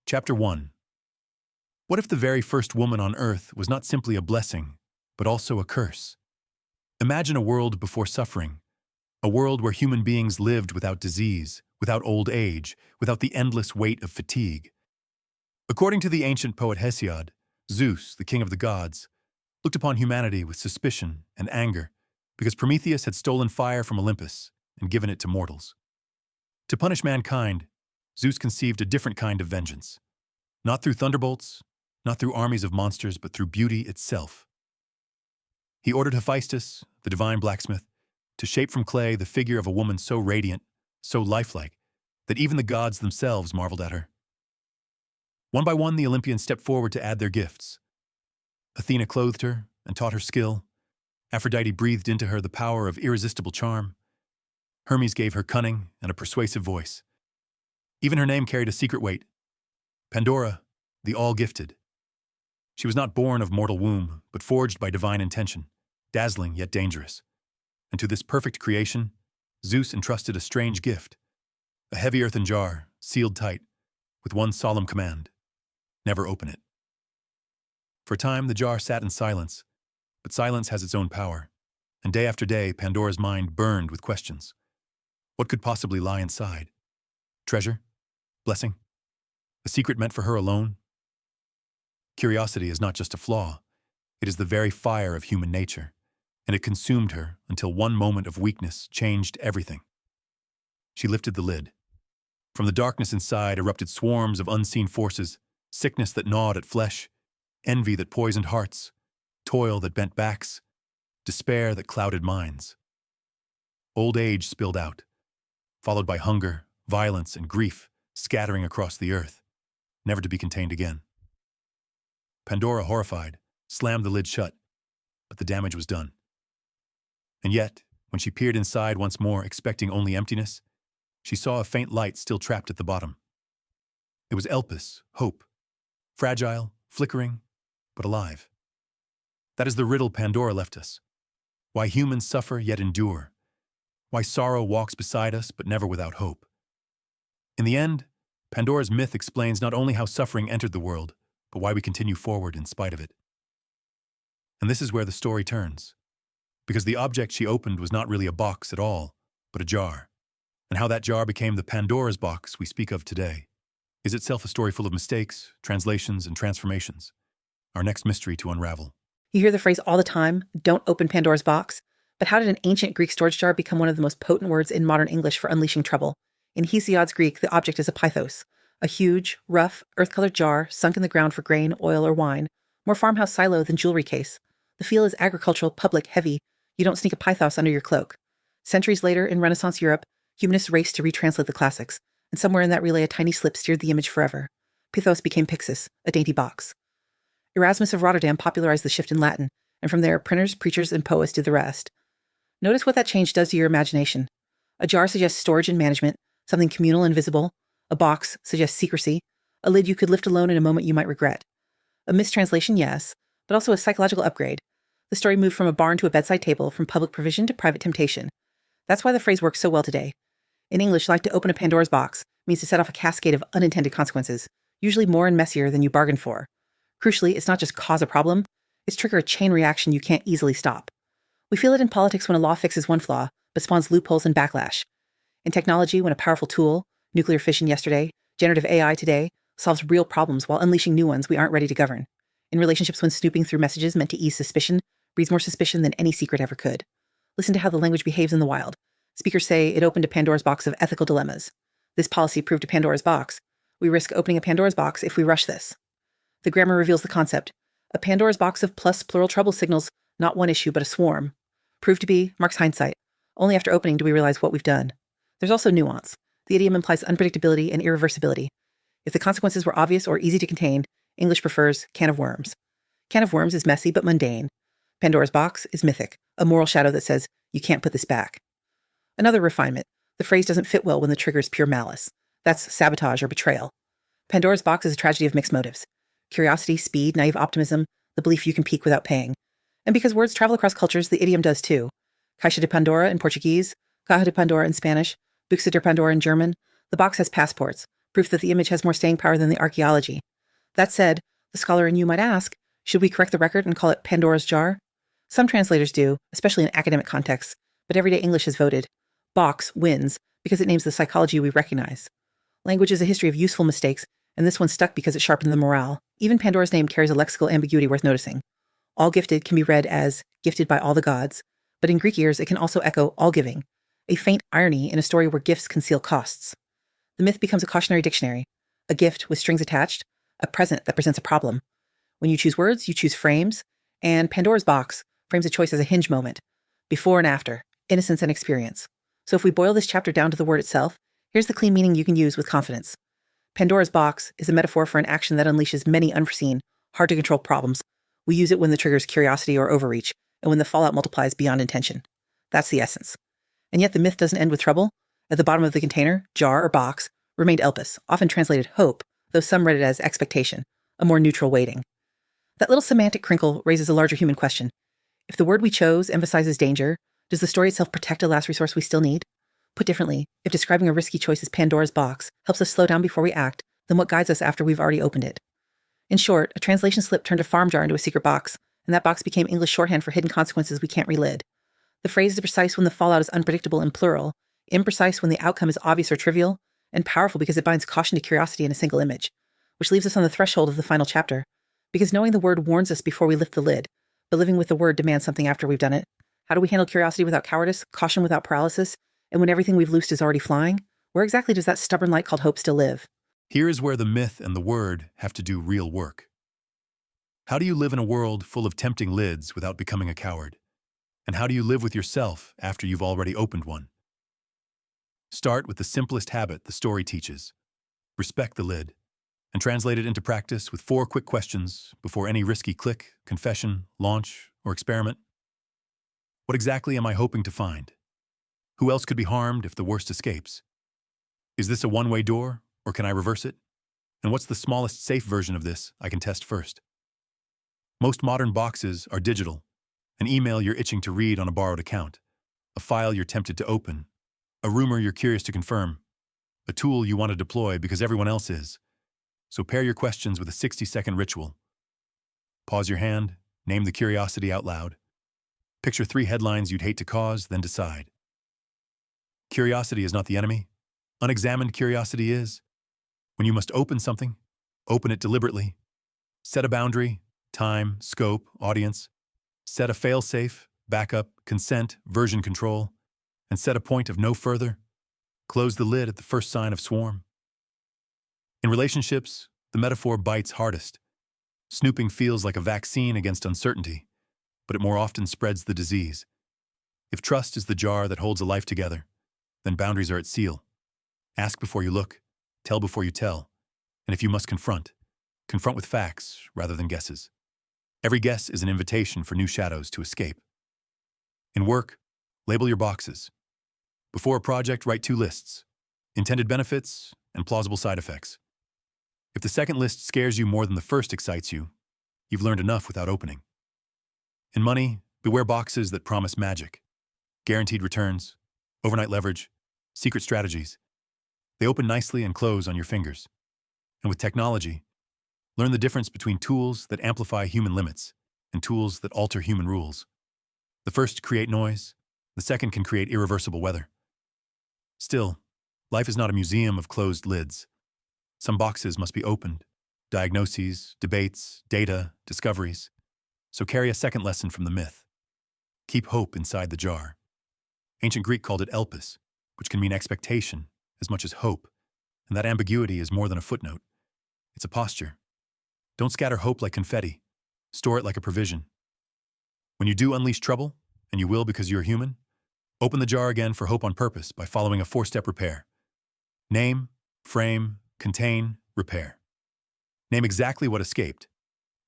Chapter 1. What if the very first woman on earth was not simply a blessing, but also a curse? Imagine a world before suffering, a world where human beings lived without disease, without old age, without the endless weight of fatigue. According to the ancient poet Hesiod, Zeus, the king of the gods, looked upon humanity with suspicion and anger because Prometheus had stolen fire from Olympus and given it to mortals. To punish mankind, Zeus conceived a different kind of vengeance. Not through thunderbolts, not through armies of monsters, but through beauty itself. He ordered Hephaestus, the divine blacksmith, to shape from clay the figure of a woman so radiant, so lifelike, that even the gods themselves marveled at her. One by one, the Olympians stepped forward to add their gifts. Athena clothed her and taught her skill. Aphrodite breathed into her the power of irresistible charm. Hermes gave her cunning and a persuasive voice. Even her name carried a secret weight. Pandora, the all-gifted. She was not born of mortal womb, but forged by divine intention, dazzling yet dangerous. And to this perfect creation, Zeus entrusted a strange gift, a heavy earthen jar, sealed tight, with one solemn command: never open it. For a time, the jar sat in silence, but silence has its own power, and day after day, Pandora's mind burned with questions. What could possibly lie inside? Treasure? Blessing? A secret meant for her alone? Curiosity is not just a flaw. It is the very fire of human nature, and it consumed her until one moment of weakness changed everything. She lifted the lid. From the darkness inside erupted swarms of unseen forces, sickness that gnawed at flesh, envy that poisoned hearts, toil that bent backs, despair that clouded minds. Old age spilled out, followed by hunger, violence, and grief scattering across the earth, never to be contained again. Pandora, horrified, slammed the lid shut, but the damage was done. And yet, when she peered inside once more, expecting only emptiness, she saw a faint light still trapped at the bottom. It was Elpis, hope, fragile, flickering, but alive. That is the riddle Pandora left us. Why humans suffer yet endure. Why sorrow walks beside us but never without hope. In the end, Pandora's myth explains not only how suffering entered the world, but why we continue forward in spite of it. And this is where the story turns, because the object she opened was not really a box at all, but a jar, and how that jar became the Pandora's box we speak of today is itself a story full of mistakes, translations, and transformations, our next mystery to unravel. You hear the phrase all the time, don't open Pandora's box, but how did an ancient Greek storage jar become one of the most potent words in modern English for unleashing trouble? In Hesiod's Greek, the object is a pithos, a huge, rough, earth-colored jar sunk in the ground for grain, oil, or wine, more farmhouse silo than jewelry case. The feel is agricultural, public, heavy. You don't sneak a pithos under your cloak. Centuries later, in Renaissance Europe, humanists raced to retranslate the classics, and somewhere in that relay a tiny slip steered the image forever. Pithos became pyxis, a dainty box. Erasmus of Rotterdam popularized the shift in Latin, and from there, printers, preachers, and poets did the rest. Notice what that change does to your imagination. A jar suggests storage and management, something communal and visible. A box suggests secrecy, a lid you could lift alone in a moment you might regret. A mistranslation, yes, but also a psychological upgrade. The story moved from a barn to a bedside table, from public provision to private temptation. That's why the phrase works so well today. In English, like to open a Pandora's box means to set off a cascade of unintended consequences, usually more and messier than you bargained for. Crucially, it's not just cause a problem, it's trigger a chain reaction you can't easily stop. We feel it in politics when a law fixes one flaw, but spawns loopholes and backlash. In technology, when a powerful tool, nuclear fission yesterday, generative AI today, solves real problems while unleashing new ones we aren't ready to govern. In relationships, when snooping through messages meant to ease suspicion breeds more suspicion than any secret ever could. Listen to how the language behaves in the wild. Speakers say it opened a Pandora's box of ethical dilemmas. This policy proved a Pandora's box. We risk opening a Pandora's box if we rush this. The grammar reveals the concept. A Pandora's box of plus plural trouble signals not one issue but a swarm. Proved to be marks hindsight. Only after opening do we realize what we've done. There's also nuance. The idiom implies unpredictability and irreversibility. If the consequences were obvious or easy to contain, English prefers can of worms. Can of worms is messy but mundane. Pandora's box is mythic, a moral shadow that says, you can't put this back. Another refinement. The phrase doesn't fit well when the trigger is pure malice. That's sabotage or betrayal. Pandora's box is a tragedy of mixed motives. Curiosity, speed, naive optimism, the belief you can peek without paying. And because words travel across cultures, the idiom does too. Caixa de Pandora in Portuguese, Caja de Pandora in Spanish, Buxa de Pandora in German. The box has passports, proof that the image has more staying power than the archaeology. That said, the scholar in you might ask, should we correct the record and call it Pandora's jar? Some translators do, especially in academic contexts, but everyday English has voted. Box wins because it names the psychology we recognize. Language is a history of useful mistakes, and this one stuck because it sharpened the morale. Even Pandora's name carries a lexical ambiguity worth noticing. All gifted can be read as gifted by all the gods, but in Greek ears it can also echo all giving, a faint irony in a story where gifts conceal costs. The myth becomes a cautionary dictionary, a gift with strings attached, a present that presents a problem. When you choose words, you choose frames, and Pandora's box frames a choice as a hinge moment, before and after, innocence and experience. So if we boil this chapter down to the word itself, here's the clean meaning you can use with confidence. Pandora's box is a metaphor for an action that unleashes many unforeseen, hard-to-control problems. We use it when the trigger is curiosity or overreach, and when the fallout multiplies beyond intention. That's the essence. And yet the myth doesn't end with trouble. At the bottom of the container, jar or box, remained Elpis, often translated hope, though some read it as expectation, a more neutral weighting. That little semantic crinkle raises a larger human question. If the word we chose emphasizes danger, does the story itself protect a last resource we still need? Put differently, if describing a risky choice as Pandora's box helps us slow down before we act, then what guides us after we've already opened it? In short, a translation slip turned a farm jar into a secret box, and that box became English shorthand for hidden consequences we can't relid. The phrase is precise when the fallout is unpredictable and plural, imprecise when the outcome is obvious or trivial, and powerful because it binds caution to curiosity in a single image, which leaves us on the threshold of the final chapter. Because knowing the word warns us before we lift the lid, but living with the word demands something after we've done it. How do we handle curiosity without cowardice, caution without paralysis, and when everything we've loosed is already flying? Where exactly does that stubborn light called hope still live? Here is where the myth and the word have to do real work. How do you live in a world full of tempting lids without becoming a coward? And how do you live with yourself after you've already opened one? Start with the simplest habit the story teaches. Respect the lid, and translate it into practice with 4 quick questions before any risky click, confession, launch, or experiment. What exactly am I hoping to find? Who else could be harmed if the worst escapes? Is this a one-way door, or can I reverse it? And what's the smallest safe version of this I can test first? Most modern boxes are digital, an email you're itching to read on a borrowed account, a file you're tempted to open, a rumor you're curious to confirm, a tool you want to deploy because everyone else is. So pair your questions with a 60-second ritual. Pause your hand, name the curiosity out loud. Picture 3 headlines you'd hate to cause, then decide. Curiosity is not the enemy. Unexamined curiosity is. When you must open something, open it deliberately. Set a boundary, time, scope, audience. Set a fail-safe, backup, consent, version control, and set a point of no further. Close the lid at the first sign of swarm. In relationships, the metaphor bites hardest. Snooping feels like a vaccine against uncertainty, but it more often spreads the disease. If trust is the jar that holds a life together, then boundaries are at seal. Ask before you look, tell before you tell, and if you must confront with facts rather than guesses. Every guess is an invitation for new shadows to escape. In work, label your boxes. Before a project, write 2 lists: intended benefits and plausible side effects. If the second list scares you more than the first excites you, you've learned enough without opening. In money, beware boxes that promise magic, guaranteed returns, overnight leverage, secret strategies. They open nicely and close on your fingers. And with technology, learn the difference between tools that amplify human limits and tools that alter human rules. The first create noise, the second can create irreversible weather. Still, life is not a museum of closed lids. Some boxes must be opened: diagnoses, debates, data, discoveries. So carry a second lesson from the myth. Keep hope inside the jar. Ancient Greek called it Elpis, which can mean expectation as much as hope, and that ambiguity is more than a footnote. It's a posture. Don't scatter hope like confetti. Store it like a provision. When you do unleash trouble, and you will because you're human, open the jar again for hope on purpose by following a 4-step repair. Name, frame, contain, repair. Name exactly what escaped.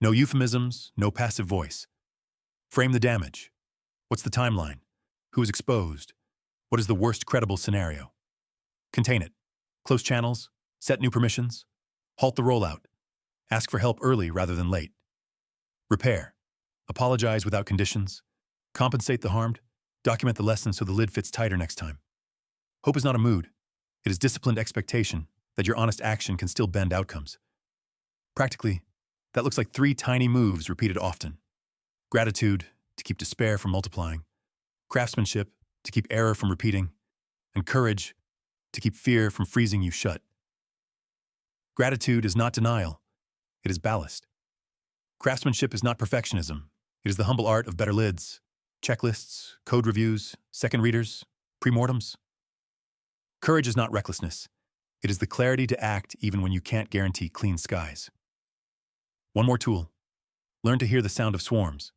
No euphemisms, no passive voice. Frame the damage. What's the timeline? Who is exposed? What is the worst credible scenario? Contain it. Close channels, set new permissions, halt the rollout. Ask for help early rather than late. Repair. Apologize without conditions. Compensate the harmed. Document the lesson so the lid fits tighter next time. Hope is not a mood. It is disciplined expectation, that your honest action can still bend outcomes. Practically, that looks like 3 tiny moves repeated often. Gratitude, to keep despair from multiplying. Craftsmanship, to keep error from repeating. And courage, to keep fear from freezing you shut. Gratitude is not denial. It is ballast. Craftsmanship is not perfectionism. It is the humble art of better lids, checklists, code reviews, second readers, premortems. Courage is not recklessness. It is the clarity to act even when you can't guarantee clean skies. One more tool. Learn to hear the sound of swarms.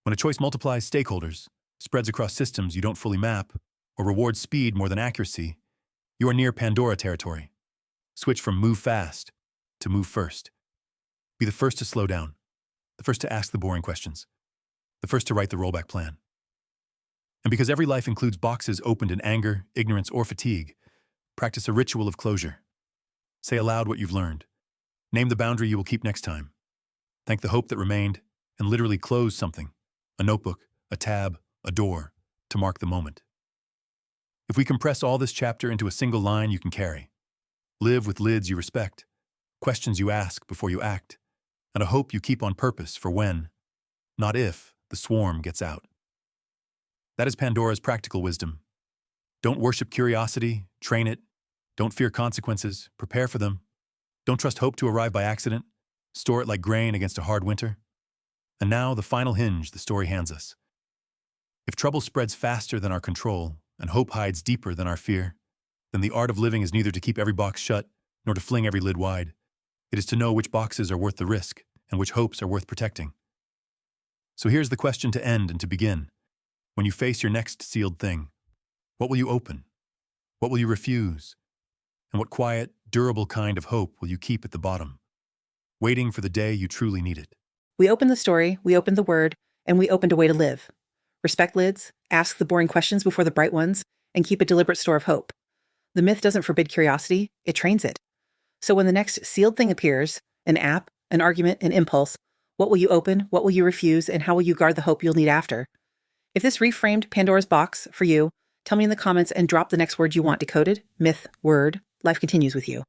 When a choice multiplies stakeholders, spreads across systems you don't fully map, or rewards speed more than accuracy, you are near Pandora territory. Switch from move fast to move first. Be the first to slow down, the first to ask the boring questions, the first to write the rollback plan. And because every life includes boxes opened in anger, ignorance, or fatigue, practice a ritual of closure. Say aloud what you've learned. Name the boundary you will keep next time. Thank the hope that remained, and literally close something, a notebook, a tab, a door, to mark the moment. If we compress all this chapter into a single line you can carry, live with lids you respect, questions you ask before you act, and a hope you keep on purpose for when, not if, the swarm gets out. That is Pandora's practical wisdom. Don't worship curiosity, train it. Don't fear consequences, prepare for them. Don't trust hope to arrive by accident, store it like grain against a hard winter. And now, the final hinge the story hands us. If trouble spreads faster than our control, and hope hides deeper than our fear, then the art of living is neither to keep every box shut, nor to fling every lid wide. It is to know which boxes are worth the risk, and which hopes are worth protecting. So here's the question to end and to begin. When you face your next sealed thing, what will you open? What will you refuse? And what quiet, durable kind of hope will you keep at the bottom, waiting for the day you truly need it? We opened the story, we opened the word, and we opened a way to live. Respect lids, ask the boring questions before the bright ones, and keep a deliberate store of hope. The myth doesn't forbid curiosity, it trains it. So when the next sealed thing appears, an app, an argument, an impulse, what will you open, what will you refuse, and how will you guard the hope you'll need after? If this reframed Pandora's box for you, tell me in the comments and drop the next word you want decoded, myth, word. Life continues with you.